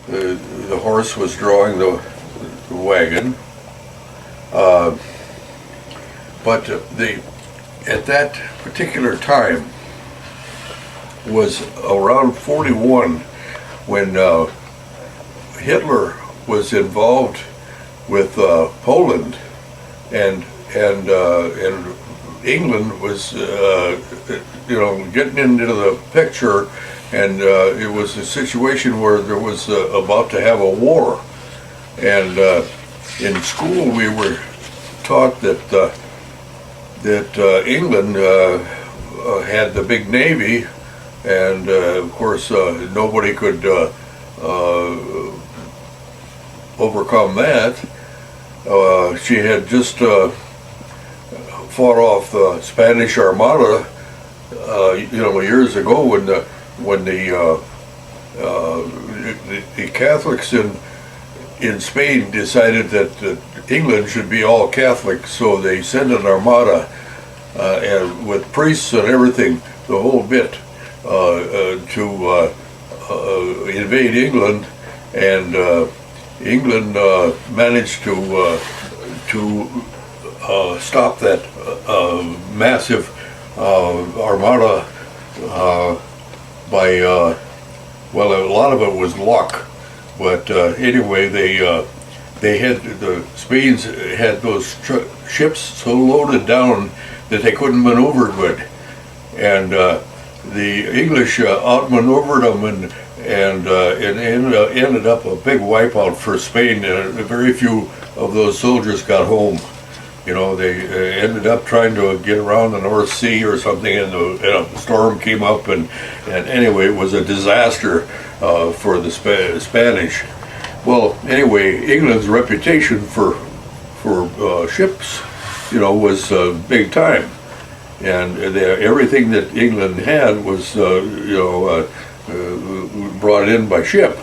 the horse was drawing the wagon. But at that particular time was around 41 when Hitler was involved with Poland, and England was getting into the picture, and it was a situation where there was about to have a war, and in school we were taught that England had the big navy, and of course nobody could overcome that. She had just fought off the Spanish Armada, years ago when the Catholics in Spain decided that England should be all Catholic, so they sent an armada and with priests and everything, the whole bit, to invade England, and England managed to stop that massive armada by well, a lot of it was luck, but anyway, they had, the Spains had those ships so loaded down that they couldn't maneuver good, and the English outmaneuvered them, and ended up a big wipeout for Spain. Very few of those soldiers got home. They ended up trying to get around the North Sea or something, and a storm came up, and anyway, it was a disaster for the Spanish. Well, anyway, England's reputation for ships, was big time, and everything that England had was, brought in by ship,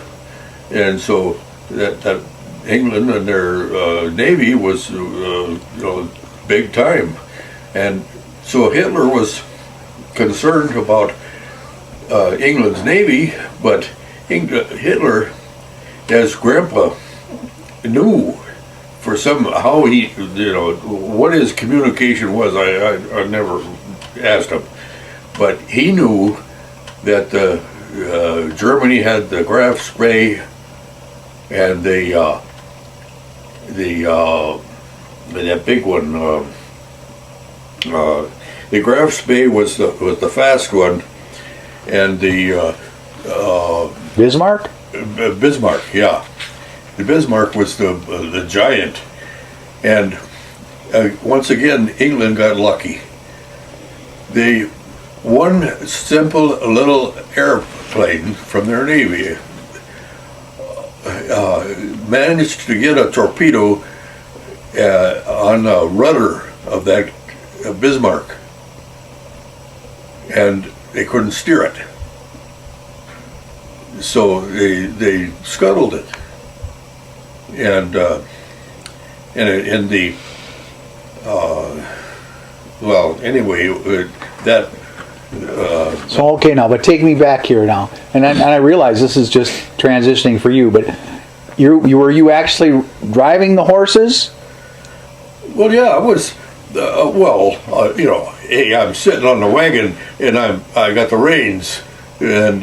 and so that England and their navy was, big time, and so Hitler was concerned about England's navy, but Hitler, as Grandpa knew, for somehow what his communication was, I never asked him, but he knew that Germany had the Graf Spee and that big one. The Graf Spee was the fast one, and the Bismarck. Bismarck, yeah. The Bismarck was the giant, and once again England got lucky. One simple little airplane from their navy managed to get a torpedo on the rudder of that Bismarck, and they couldn't steer it, so they scuttled it, and in the well, anyway, that. So okay, now, but take me back here now, and I realize this is just transitioning for you, but were you actually driving the horses? Well, yeah, I was. Hey, I'm sitting on the wagon and I got the reins, and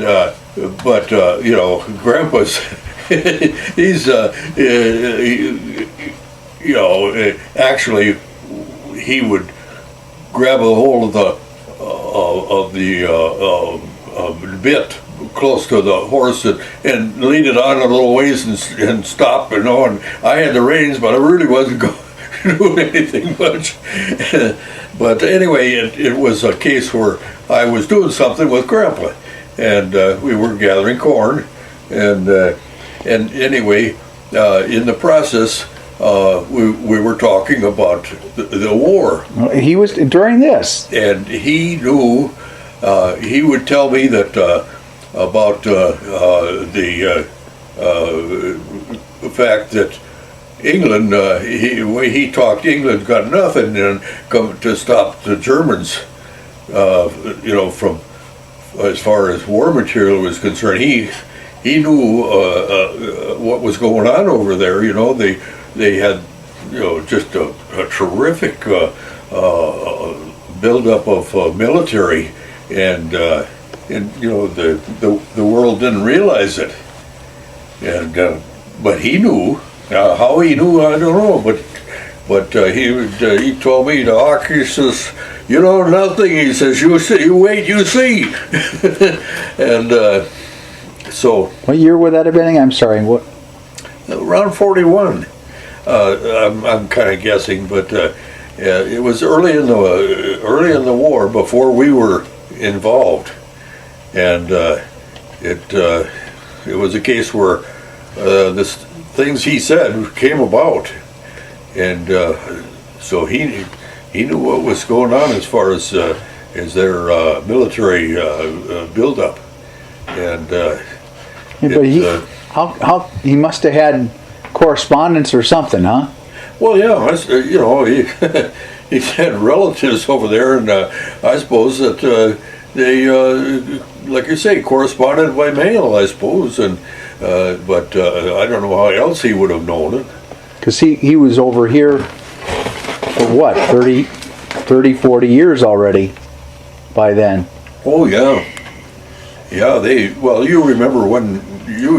but Grandpa's he's actually he would grab a hold of the bit close to the horse and lead it on a little ways and stop, and I had the reins, but I really wasn't doing anything much. But anyway, it was a case where I was doing something with Grandpa, and we were gathering corn, and anyway, in the process, we were talking about the war. He was during this, and he knew. He would tell me that about the fact that England, he talked, England got nothing and come to stop the Germans, from as far as war material was concerned. he knew what was going on over there. You know, they had, you know, just a terrific buildup of military, and you know, the world didn't realize it, and but he knew. How he knew, I don't know, but he told me, Doc, he says, you know nothing. He says, you see, you wait, you see. And so. What year would that have been? I'm sorry. What? Around 41. I'm kind of guessing, but it was early in the war, before we were involved, and it was a case where this things he said came about, and so he knew what was going on as far as their military buildup, and But how he must have had correspondence or something, huh? well, yeah, you know, he he had relatives over there, and I suppose that they, like you say, corresponded by mail, I suppose, and but I don't know how else he would have known it. Because he was over here for what, 30, 40 years already by then. Oh, yeah. Yeah, well, you remember when you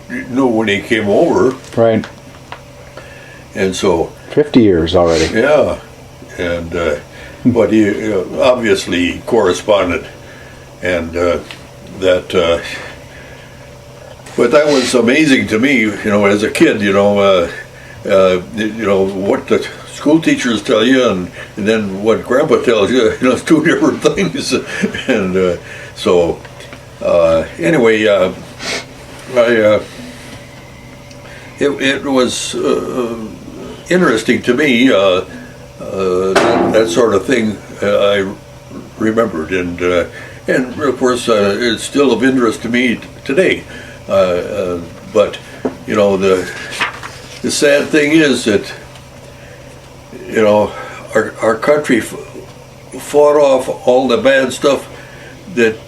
knew when he came over. Right. And so. 50 years already. Yeah. And, but he obviously corresponded. And but that was amazing to me, you know, as a kid, you know, what the school teachers tell you, and then what Grandpa tells you, you know, it's two different things. And so, anyway, it was interesting to me, that sort of thing. I remembered, and of course, it's still of interest to me today. But you know, the sad thing is that, you know, our country fought off all the bad stuff that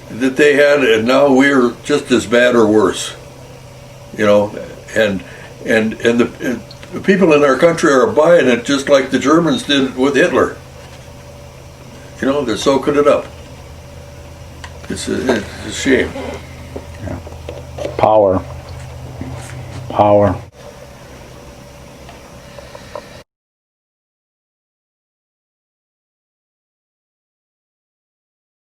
they had, and now we're just as bad or worse. You know, and the people in our country are buying it just like the Germans did with Hitler. You know, they're soaking it up. It's a shame. Power.